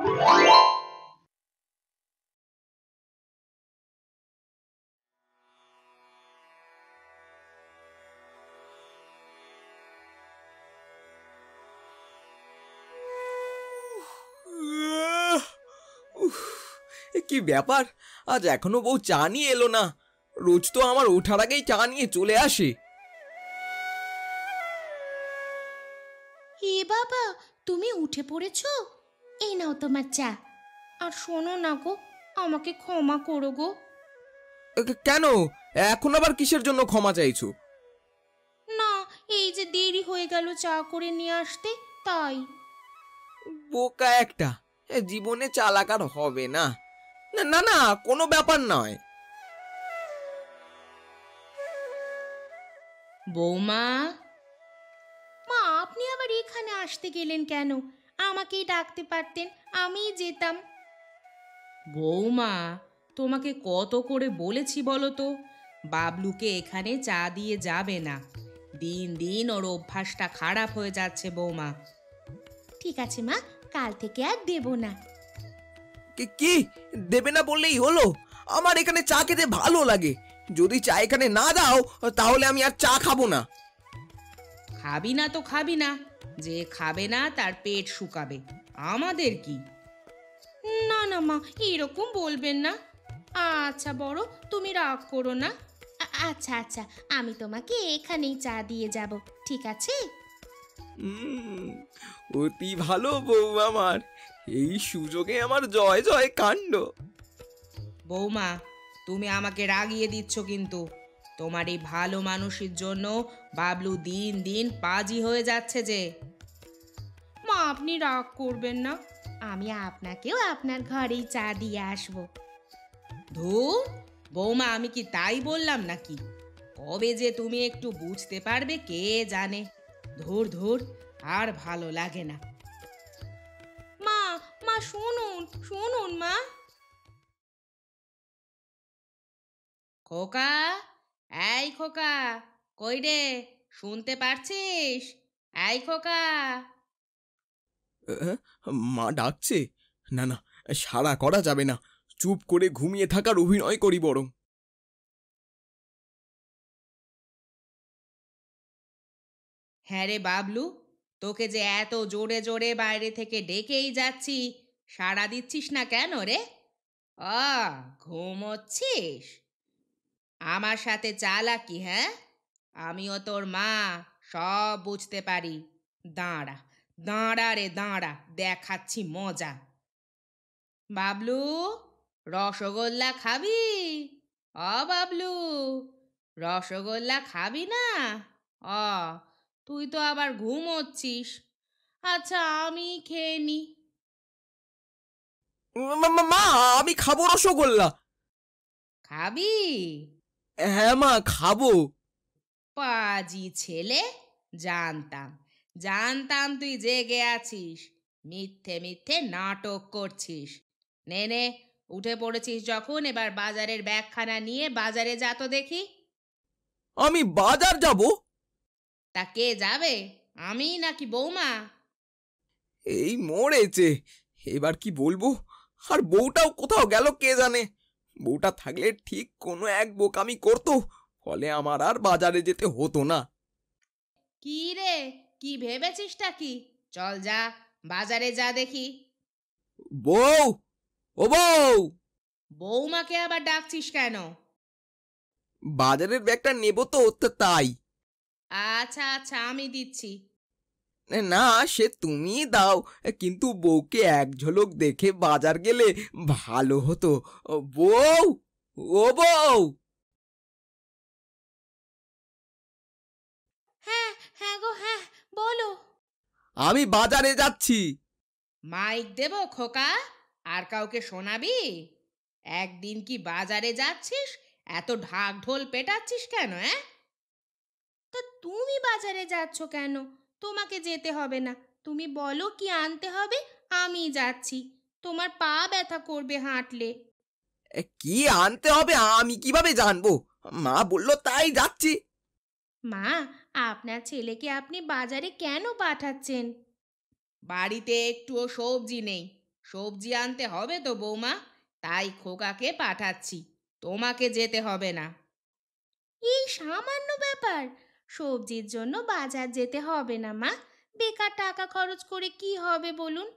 উফ, এ কি ব্যাপার, আজ এখনো বউ চা নিয়ে এলো না? রোজ তো আমার ওঠার আগেই চা নিয়ে চলে আসে। হে বাবা, তুমি উঠে পড়েছো? এই নাও তোমার চা। আর শোনো না গো, আমাকে ক্ষমা করো গো। কেন? এখন আবার কিসের জন্য ক্ষমা চাইছো? না, এই যে দেরি হয়ে গেল চা করে নিয়ে আসতে, তাই। বোকা একটা, জীবনে চালাক আর হবে না। না না না, কোনো ব্যাপার নয়। বৌমা, মা আপনি আবার এখানে আসতে গেলেন কেন? আমাকেই ডাকতে পারতেন, আমিই যেতাম। বৌমা, তোমাকে কত করে বলেছি বলো তো, বাবলুকে এখানে চা দিয়ে যাবে না। দিন দিন ওর অভ্যাসটা খারাপ হয়ে যাচ্ছে বৌমা। ঠিক আছে মা, কাল থেকে আর দেব না। কি দেবে না বললেই হলো? আমার এখানে চা খেতে ভালো লাগে। যদি চা এখানে না দাও তাহলে আমি আর চা খাবো না। খাবি না তো খাবি না, যে খাবে না তার পেট শুকাবে, আমাদের কি? না না মা, এরকম বলবেন না। আচ্ছা বড়, তুমি রাগ করো না। আচ্ছা আচ্ছা, আমি তোমাকে এখানেই চা দিয়ে যাব, ঠিক আছে? অতি ভালো বউ আমার, এই সুযোগে আমার জয় জয় কাণ্ড। বৌমা, তুমি আমাকে রাগিয়ে দিচ্ছ কিন্তু। তোমার এই ভালো মানুষের জন্য বাবলু দিন দিন পাজি হয়ে যাচ্ছে যে। মা আপনি রাগ করবেন না, আমি আপনাকেও আপনার ঘরেই চা দিয়ে আসবো। ধুর বৌমা, আমি কি তাই বললাম নাকি? কবে যে তুমি একটু বুঝতে পারবে কে জানে। ধুর ধুর, আর ভালো লাগে না। মা, মা শুনুন শুনুন মা। খোকা, এই খোকা, কই রে, শুনতে পারছিস? এই খোকা। আহ, মা ডাকছে? না না, সাড়া করা যাবে না, চুপ করে ঘুমিয়ে থাকার অভিনয় করি বরং। হ্যাঁ রে বাবলু, তোকে যে এত জোরে জোরে বাইরে থেকে ডেকেই যাচ্ছি, সাড়া দিচ্ছিস না কেন রে? আ, ঘুমোচ্ছিস? আমার সাথে চালাকি, হ্যাঁ? আমিও তোর মা, সব বুঝতে পারি। দাঁড়া, দাঁড়া রে দাঁড়া, দেখাচ্ছি মজা। বাবলু, রসগোল্লা খাবি? বাবলু, রসগোল্লা খাবি না? অ তুই তো আবার ঘুমোচ্ছিস। আচ্ছা, আমি খেয়ে নি। মা, আমি খাবো রসগোল্লা। খাবি? হ্যাঁ মা, খাবো। পাজি ছেলে, জানতাম, জানতাম তুই জেগে আছিস, মিথ্যে মিথ্যে নাটক করছিস। নে নে, উঠে পড়েছিস যখন, এবার বাজারের ব্যাগখানা নিয়ে বাজারে যা তো দেখি। আমি বাজার যাব? তা কে যাবে, আমি নাকি বৌমা? এই মরেছে, এবার কি বলবো? আর বউটাও কোথাও গেল কে জানে। বউটা থাকলে ঠিক কোনো এক বোকামি করতো, ফলে আমার আর বাজারে যেতে হতো না। কি রে, কি ভেবেছিসটা কি? চল যা, বাজারে যা দেখি। বউ, ও বউ! বৌমাকে আবার ডাকছিস কেন? বাজারের ব্যাগটা নেবো তো, তাই। আচ্ছা আচ্ছা, আমি দিচ্ছি। না, সে তুমি দাও, কিন্তু বউকে এক ঝলক দেখে বাজার গেলে ভালো হতো। বউ, ও বউ! হ্যাঁ হ্যাঁ গো, হ্যাঁ বলো। আমি বাজারে যাচ্ছি। মাইক দেব খোকা, আর কাউকে শোনাবি? একদিন কি বাজারে যাচ্ছিস, এত ঢাক ঢোল পেটাচ্ছিস কেন? তা তুমি বাজারে যাচ্ছ কেন? তোমাকে যেতে হবে না, তুমি বলো কি আনতে হবে, আমি যাচ্ছি। তোমার পা ব্যথা করবে হাঁটলে। কি আনতে হবে আমি কিভাবে জানবো? মা বললো তাই যাচ্ছি। মা, আপনার ছেলেকে আপনি বাজারে কেন পাঠাচ্ছেন? বাড়িতে একটুও সবজি নেই, সবজি আনতে হবে তো বৌমা, তাই খোকাকে পাঠাচ্ছি, তোমাকে যেতে হবে না। এই সামান্য ব্যাপার, সবজির জন্য বাজার যেতে হবে না মা। বেকার টাকা খরচ করে কি হবে বলুন?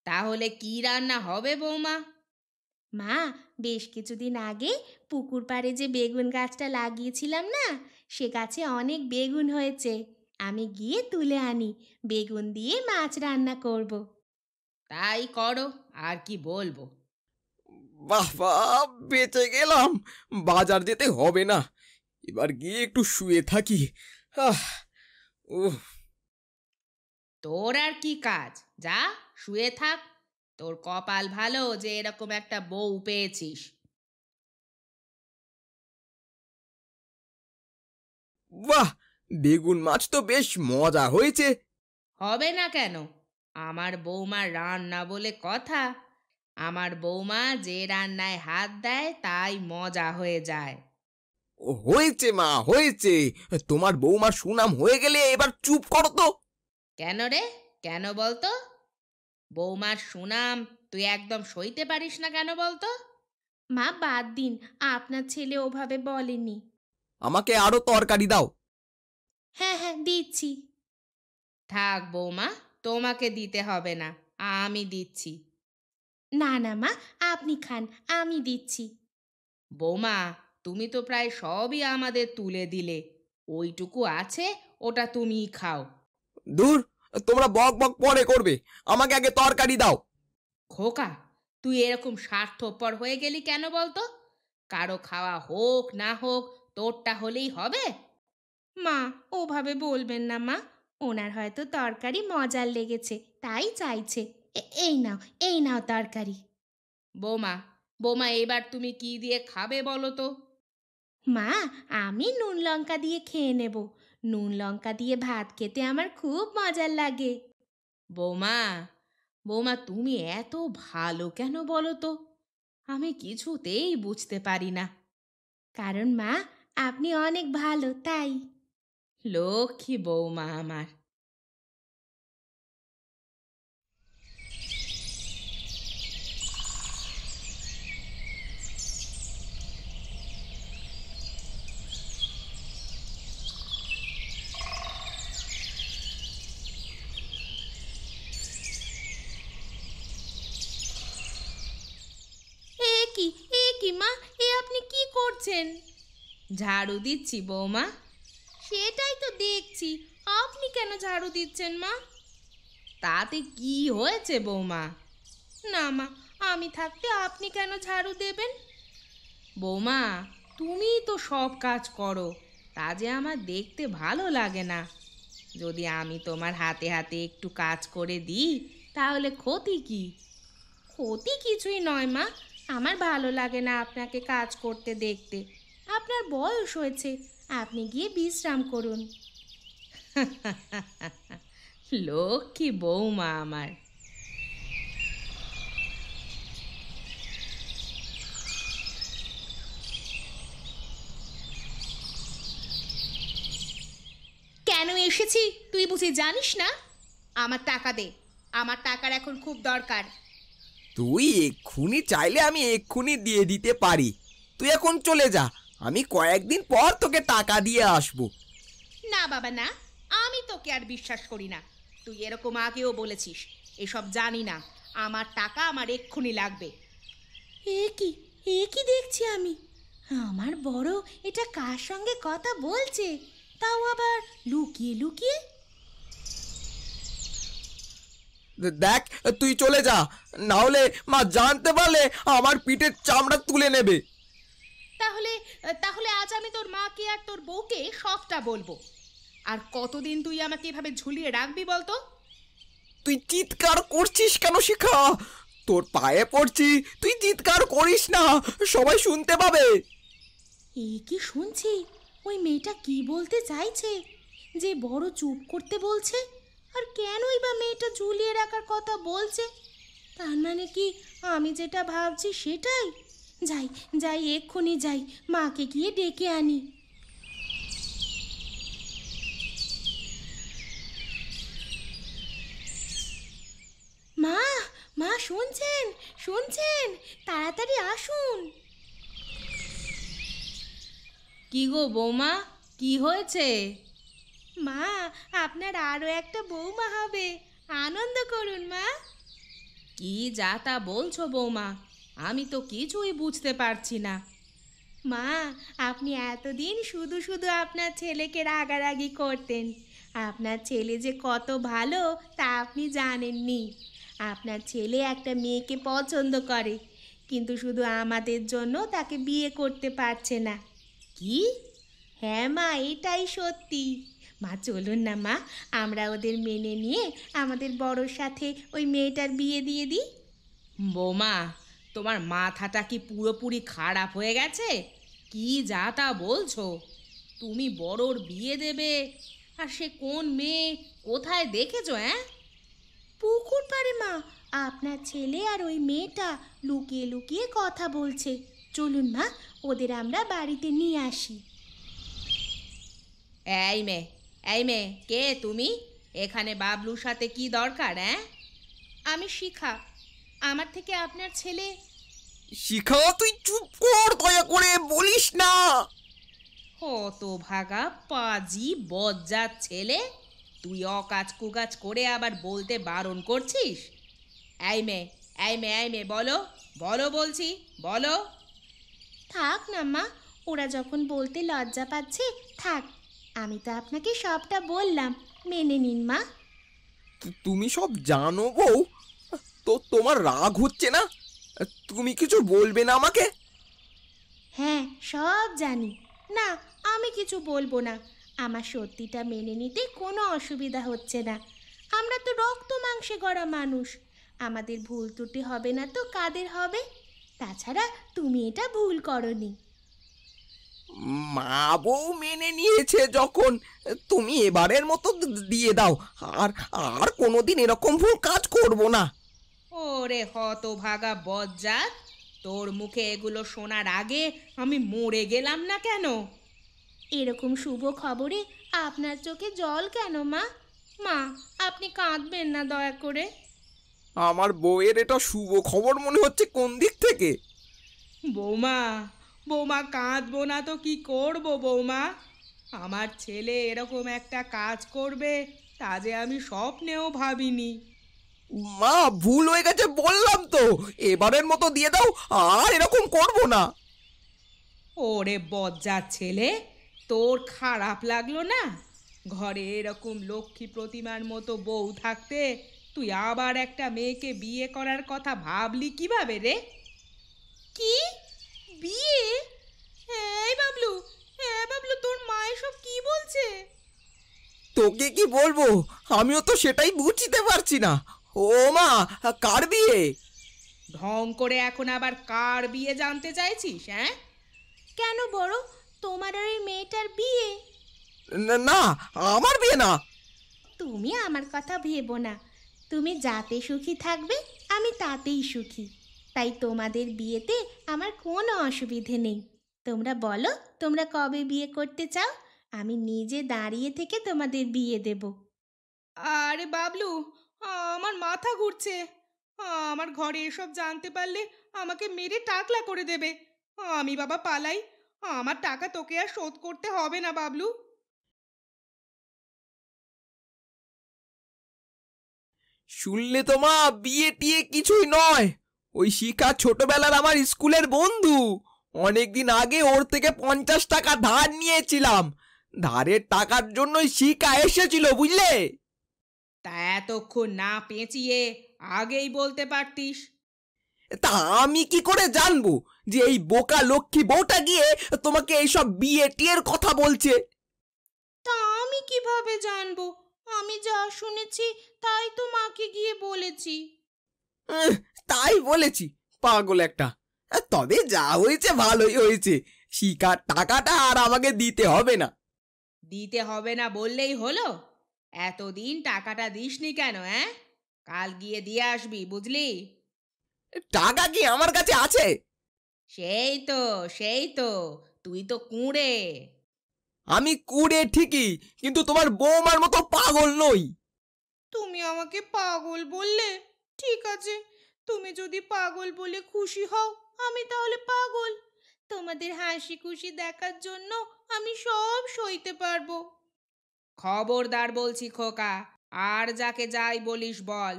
তাহলে কি রান্না হবে বৌমা? মা, বেশ কিছুদিন আগে পুকুর পাড়ে যে বেগুন গাছটা লাগিয়েছিলাম না, সে গাছে অনেক বেগুন হয়েছে। আমি গিয়ে তুলে আনি, বেগুন দিয়ে মাছ রান্না করব। তাই করো, আর কি বলবো। বাহ বাহ, বেঁচে গেলাম। বাজার যেতে হবে না। এবার গিয়ে একটু শুয়ে থাকি। আহ উহ তোর আর কি কাজ, যা শুয়ে থাক। তোর কপাল ভালো যে এরকম একটা বউ পেয়েছিস। বাহ, বেগুন মাছ তো বেশ মজা হয়েছে। হবে না কেন? আমার বৌমার রান্না বলে কথা। আমার বৌমা যে রান্নায় হাত দেয় তাই মজা হয়ে যায়। ও, হয়েছে মা, হয়েছে। তোমার বৌমার সুনাম হয়ে গেলে এবার চুপ করো তো। কেন রে, কেন বলতো? বৌমার সুনাম তুই একদম সইতে পারিস না কেন বলতো? মা বাদ দিন, আপনার ছেলে ওভাবে বলেনি। আমাকে আরো তরকারি দাও। হ্যাঁ হ্যাঁ, দিচ্ছি। থাক বৌমা, তোমাকে দিতে হবে না, আমি দিচ্ছি। না না মা, আপনি খান, আমি দিচ্ছি। বৌমা, তুমি তো প্রায় সবই আমাদের তুলে দিলে, ওইটুকু আছে, ওটা তুমিই খাও। দূর, তোমরা বক বক পরে করবে, আমাকে আগে তরকারি দাও। খোকা, তুই এরকম স্বার্থপর হয়ে গেলি কেন বলতো? কারো খাওয়া হোক না হোক, তোরটা হলেই হবে। মা, ওভাবে বলবেন না মা। ওনার হয়তো তরকারি মজার লেগেছে, তাই চাইছে। এই নাও, এই নাও তরকারি। বৌমা, বৌমা, এবার তুমি কি দিয়ে খাবে বলো তো? মা, আমি নুন লঙ্কা দিয়ে খেয়ে নেব। নুন লঙ্কা দিয়ে ভাত খেতে আমার খুব মজার লাগে। বৌমা, বৌমা, তুমি এত ভালো কেন বলো তো? আমি কিছুতেই বুঝতে পারি না। কারণ মা, আপনি অনেক ভালো তাই। লক্ষ্মী বৌমা আমার। কি, কি মা, আপনি কি করছেন? ঝাড়ু দিচ্ছি বৌমা। সেটাই তো দেখছি, আপনি কেন ঝাড়ু দিচ্ছেন মা? তাতে কি হয়েছে বৌমা? না মা, আমি থাকতে আপনি কেন ঝাড়ু দেবেন? বৌমা, তুমিই তো সব কাজ করো, তা যে আমার দেখতে ভালো লাগে না। যদি আমি তোমার হাতে হাতে একটু কাজ করে দিই, তাহলে ক্ষতি কি? ক্ষতি কিছুই নয় মা, আমার ভালো লাগে না আপনাকে কাজ করতে দেখতে। আপনার বয়স হয়েছে, আপনি গিয়ে বিশ্রাম করুন। লক্ষ্মী বৌমা আমার। কেন এসেছি তুই বুঝি জানিস না? আমার টাকা দে, আমার টাকার এখন খুব দরকার। তুই এক্ষুনি চাইলে আমি এক্ষুনি দিয়ে দিতে পারি। তুই এখন চলে যা, আমি কয়েকদিন পর তোকে টাকা দিয়ে আসবো। না বাবা না, আমি তোকে আর বিশ্বাস করি না। তুই এরকম আগেও বলেছিস, এসব জানি না। আমার টাকা আমার এক্ষুনি লাগবে। এ কি দেখছি আমি? আমার বড় এটা কার সঙ্গে কথা বলছে, তাও আবার লুকিয়ে লুকিয়ে। দেখ, তুই চলে যা, না হলে মা জানতে পারলে আমার পিঠের চামড়া তুলে নেবে। তাহলে তাহলে আজ আমি তোর মাকে আর তোর বউকে সবটা বলবো। আর কতদিন তুই আমাকে এভাবে ঝুলিয়ে রাখবি বলতো? তুই চিৎকার করছিস কেন শিখা? তোর পায়ে পড়ছি, তুই চিৎকার করিস না, সবাই শুনতে পাবে। কি শুনছি? ওই মেয়েটা কি বলতে চাইছে যে বড় চুপ করতে বলছে? আর কেনই বা মেয়েটা ঝুলিয়ে রাখার কথা বলছে? তার মানে কি আমি যেটা ভাবছি সেটাই? যাই যাই, এক্ষুনি যাই, মাকে গিয়ে ডেকে আনি। মা, মা শুনছেন? শুনছেন? তাড়াতাড়ি আসুন। কি গো বৌমা, কি হয়েছে? মা, আপনার আরো একটা বৌমা হবে। আনন্দ করুন মা। কি যা তা বলছো বৌমা, আমি তো কিছুই বুঝতে পারছি না। মা, আপনি এতদিন শুধু শুধু আপনার ছেলেকে রাগারাগি করতেন। আপনার ছেলে যে কত ভালো তা আপনি জানেননি। আপনার ছেলে একটা মেয়েকে পছন্দ করে, কিন্তু শুধু আমাদের জন্য তাকে বিয়ে করতে পারছে না। কি? হ্যাঁ মা, এটাই সত্যি। মা চলুন না মা, আমরা ওদের মেনে নিয়ে আমাদের বড়োর সাথে ওই মেয়েটার বিয়ে দিয়ে দিই। বৌমা, তোমার মাথাটা কি পুরোপুরি খারাপ হয়ে গেছে? কি যা তা বলছো? তুমি বড়োর বিয়ে দেবে? আর সে কোন মেয়ে, কোথায় দেখেছো? হ্যাঁ, পুকুর পাড়ে মা, আপনার ছেলে আর ওই মেয়েটা লুকিয়ে লুকিয়ে কথা বলছে। চলুন মা, ওদের আমরা বাড়িতে নিয়ে আসি। এই মেয়ে, এই মেয়ে, কে তুমি? এখানে বাবলুর সাথে কি দরকার? হ্যাঁ, আমি শিখা। আমার থেকে আপনার ছেলে। শিখা, তুই চুপ কর, দয়া করে বলিস না। কত ভাগা পাজি বজ্জাত ছেলে! তুই অকাজ কুকাজ করে আবার বলতে বারণ করছিস? এই মেয়ে, এই মেয়ে, এই মেয়ে, বলো, বলো বলছি, বলো। থাক না মা, ওরা যখন বলতে লজ্জা পাচ্ছে থাক। আমি তো আপনাকে সবটা বললাম, মেনে নিন মা। তুমি সব জানো বউ, তো তোমার রাগ হচ্ছে না? তুমি কিছু বলবে না আমাকে? হ্যাঁ, সব জানি। না, আমি কিছু বলবো না। আমার সত্যিটা মেনে নিতে কোনো অসুবিধা হচ্ছে না। আমরা তো রক্ত মাংসে গড়া মানুষ। আমাদের ভুল ত্রুটি হবে না তো কাদের হবে? তাছাড়া তুমি এটা ভুল করনি। মা বউ মেনে নিয়েছে যখন, তুমি এবারের মতো দিয়ে দাও। আর আর কোনোদিন এরকম ভুল কাজ করব না। ওরে হতভাগা বজ্জাত, তোর মুখে এগুলো শোনার আগে আমি মরে গেলাম না কেন? এরকম শুভ খবরে আপনার চোখে জল কেন মা? মা, আপনি কাঁদবেন না দয়া করে। আমার বউয়ের এটা শুভ খবর মনে হচ্ছে কোন দিক থেকে? বৌমা, বৌমা, কাঁদবো না তো কি করব বৌমা? আমার ছেলে এরকম একটা কাজ করবে তা যে আমি স্বপ্নেও ভাবিনি। মা, ভুল হয়ে গেছে বললাম তো, এবারের মতো দিয়ে দাও, আর এরকম করব না। ওরে বজ্জাত ছেলে, তোর খারাপ লাগলো না? ঘরে এরকম লক্ষ্মী প্রতিমার মতো বউ থাকতে তুই আবার একটা মেয়েকে বিয়ে করার কথা ভাবলি কিভাবে রে? কি? বিয়ে? এই বাবলু, হ্যাঁ বাবলু, তোর মা এসব কি বলছে? তোকে কি বলবো, আমিও তো সেটাই বুঝতে পারছি না। ও মা, কার বিয়ে? ঢং করে এখন আবার কার বিয়ে জানতে চাইছিস? হ্যাঁ, কেন বড়, তোমার আর ওই মেয়েটার বিয়ে? না, আমার বিয়ে না। তুমি আমার কথা ভেবো না। তুমি যাতে সুখী থাকবে আমি তাতেই সুখী। তাই তোমাদের বিয়েতে আমার কোনো অসুবিধে নেই। তোমরা বলো তোমরা কবে বিয়ে করতে চাও, আমি নিজে দাঁড়িয়ে থেকে তোমাদের বিয়ে দেব। আরে বাবলু, আমার মাথা ঘুরছে। আমার ঘরে এসব জানতে পারলে আমাকে মেরে টাকলা করে দেবে। আমি বাবা পালাই। আমার টাকা তোকে আর শোধ করতে হবে না বাবলু। শুনলে তো মা, বিয়ে টিয়ে কিছুই নয়। ওই শিখা ছোটবেলার আমার স্কুলের বন্ধু। অনেকদিন আগে ওর থেকে 50 টাকা ধার নিয়েছিলাম। ধারের টাকার জন্যই শিখা এসেছিল, বুঝলে? তা এতক্ষণ না পেঁচিয়ে আগেই বলতে পারতিস। তা আমি কি করে জানবো যে এই বোকা লক্ষ্মী বউটা গিয়ে তোমাকে এইসব বিয়ে টিয়ের কথা বলছে? তা আমি কিভাবে জানবো? আমি যা শুনেছি তাই তো মাকে গিয়ে বলেছি। উহ, তাই বলেছি, পাগল একটা। তবে যা হয়েছে ভালোই হয়েছে। শিখার টাকাটা আর আমাকে দিতে হবে না। দিতে হবে না বললেই হলো? এতদিন টাকাটা দিসনি কেন? হ্যাঁ, কাল গিয়ে দিয়ে আসবি, বুঝলি? টাকা কি আমার কাছে আছে? সেই তো, সেই তো, তুই তো কুঁড়ে। আমি কুড়ে ঠিকই, কিন্তু তোমার বৌমার মতো পাগল নই। তুমি আমাকে পাগল বললে? ঠিক আছে, তুমি যদি পাগল বলে খুশি হও আমি তাহলে পাগল। তোমাদের হাসি খুশি দেখার জন্য আমি সব সইতে পারবো। খবরদার বলছি খোকা, আর যাকে যাই বলিস বল,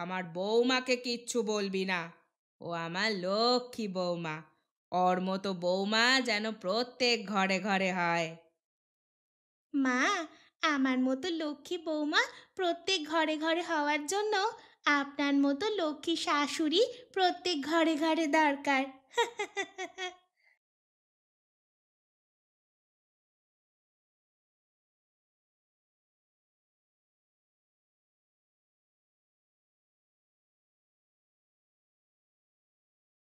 আমার বৌমাকে কিচ্ছু বলবি না। ও আমার লক্ষ্মী বৌমা, ওর মতো বৌমা যেন প্রত্যেক ঘরে ঘরে হয়। মা, আমার মতো লক্ষ্মী বৌমা প্রত্যেক ঘরে ঘরে হওয়ার জন্য আপনার মতো লক্ষ্মী শাশুড়ি প্রত্যেক ঘরে ঘরে দরকার।